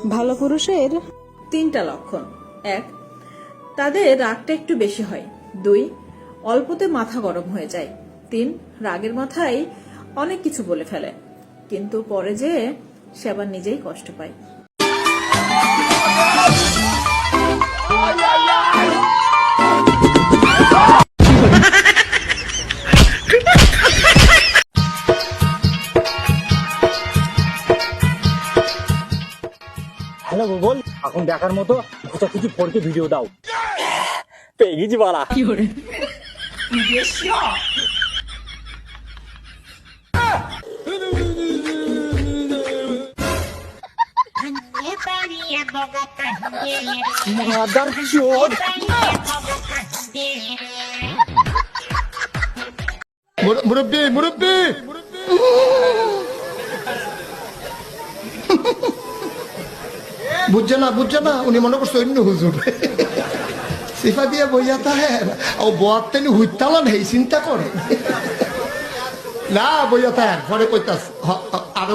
ভালো পুরুষের 3টা লক্ষণ। 1, তাদের রাগটা একটু বেশি হয়। 2, অল্পতে মাথা গরম হয়ে যায়। 3, রাগের মাথায় অনেক কিছু বলে ফেলে, কিন্তু পরে যে সে আবার নিজেই কষ্ট পায়। হ্যালো গুগল, এখন দেখার মতো কিছু ফোরকে ভিডিও দাও। পেয়ে গেছি বাড়া। মাদার চোদ। মুরব্বী মুরব্বী বুঝছে না উনি মনে করছে অন্য হুজুর সিফা দিয়ে বইয়া তাহে ও বোয়ার তেনি হুইতালান হেই চিন্তা করে না বইয়া তাহে পরে কইতাস আরো